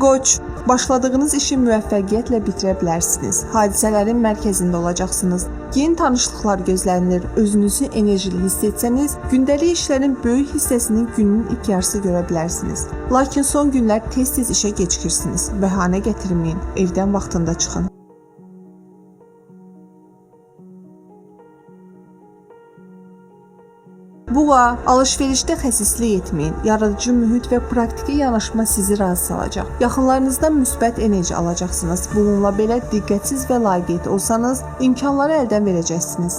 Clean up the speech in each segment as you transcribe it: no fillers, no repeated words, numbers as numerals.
Qoç, başladığınız işi müvəffəqiyyətlə bitirə bilərsiniz. Hadisələrin mərkəzində olacaqsınız. Yeni tanışlıqlar gözlənilir. Özünüzü enerjili hiss etsəniz, gündəlik işlərin böyük hissəsini günün ilk yarısı görə bilərsiniz. Lakin son günlər tez-tez işə gecikirsiniz. Bəhanə gətirməyin, evdən vaxtında çıxın. Buğa, alış-verişdə xəsislik etməyin. Yaradıcı mühit və praktiki yanaşma sizi razı salacaq. Yaxınlarınızdan müsbət enerji alacaqsınız. Bununla belə diqqətsiz və laqeyd olsanız, imkanları əldən verəcəksiniz.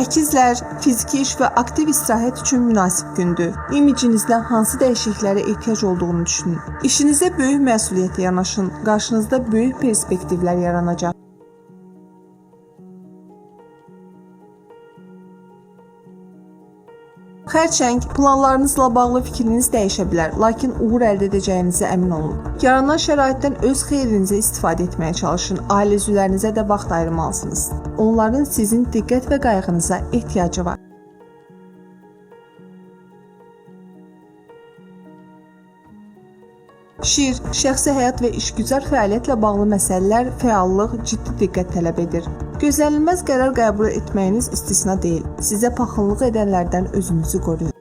Əkizlər, fiziki iş və aktiv istirahət üçün münasib gündür. İmicinizdə hansı dəyişikliklərə ehtiyac olduğunu düşünün. İşinizə böyük məsuliyyətlə yanaşın. Qarşınızda böyük perspektivlər yaranacaq. Xərçəng, planlarınızla bağlı fikriniz dəyişə bilər, lakin uğur əldə edəcəyinizə əmin olun. Yaranan şəraitdən öz xeyrinizə istifadə etməyə çalışın. Ailə üzvlərinizə də vaxt ayırmalısınız. Onların sizin diqqət və qayğınıza ehtiyacı var. Şir, şəxsi həyat və işgüzar fəaliyyətlə bağlı məsələlər fəallıq, ciddi diqqət tələb edir. Gözlənilməz qərar qəbul etməyiniz istisna deyil. Sizə paxıllıq edənlərdən özünüzü qoruyun.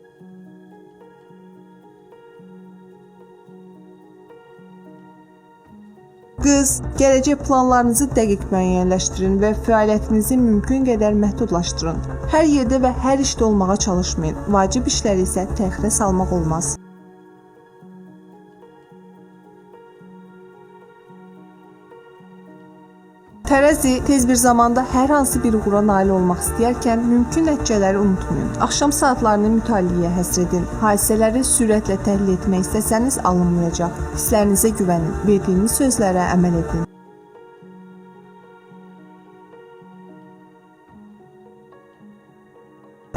Qız, gələcək planlarınızı dəqiq müəyyənləşdirin və fəaliyyətinizi mümkün qədər məhdudlaşdırın. Hər yerdə və hər işdə olmağa çalışmayın. Vacib işləri isə təxirə salmaq olmaz. Tərəzi, tez bir zamanda hər hansı bir uğura nail olmaq istəyərkən mümkün nəticələri unutmayın. Axşam saatlarını mütaliəyə həsr edin. Hadisələri sürətlə təhlil etmək istəsəniz alınmayacaq. Hisslərinizə güvənin, verdiyiniz sözlərə əməl edin.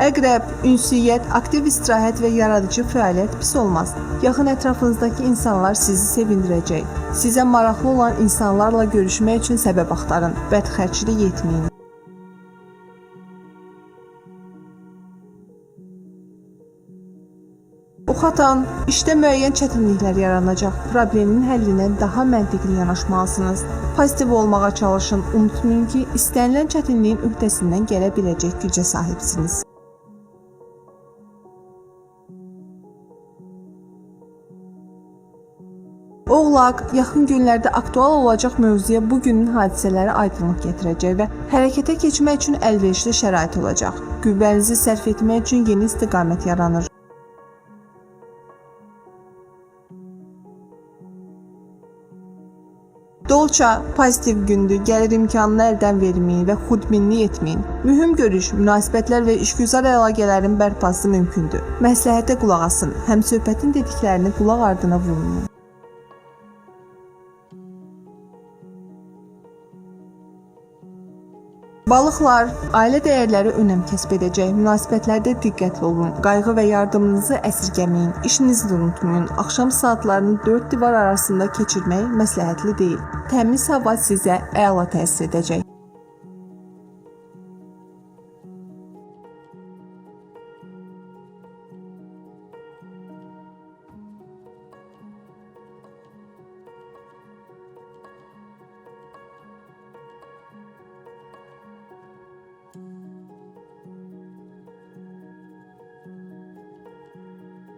Əqrəb, ünsiyyət, aktiv istirahət və yaradıcı fəaliyyət pis olmaz. Yaxın ətrafınızdakı insanlar sizi sevindirəcək. Sizə maraqlı olan insanlarla görüşmək üçün səbəb axtarın. Bədxərçilik etməyin. Oxatan, işdə müəyyən çətinliklər yaranacaq. Problemin həllinə daha məntiqli yanaşmalısınız. Pozitiv olmağa çalışın. Unutmayın ki, istənilən çətinliyin öhdəsindən gələ biləcək gücə sahibsiniz. Oğlaq, yaxın günlərdə aktual olacaq mövzuya bu günün hadisələri aydınlıq gətirəcək və hərəkətə keçmək üçün əlverişli şərait olacaq. Qüvvənizi sərf etmək üçün yeni istiqamət yaranır. Dolça, pozitiv gündür, gəlir imkanını əldən verməyin və xudbinlik etməyin. Mühüm görüş, münasibətlər və işgüzar əlaqələrin bərpası mümkündür. Məsləhətə qulaq asın, həm söhbətin dediklərini qulaq ardına vurmayın. Balıqlar, ailə dəyərləri önəm kəsb edəcək. Münasibətlərdə diqqətli olun. Qayğı və yardımınızı əsirgəməyin. İşinizi də unutmayın. Axşam saatlarını 4 divar arasında keçirmək məsləhətli deyil. Təmiz hava sizə əla təsir edəcək.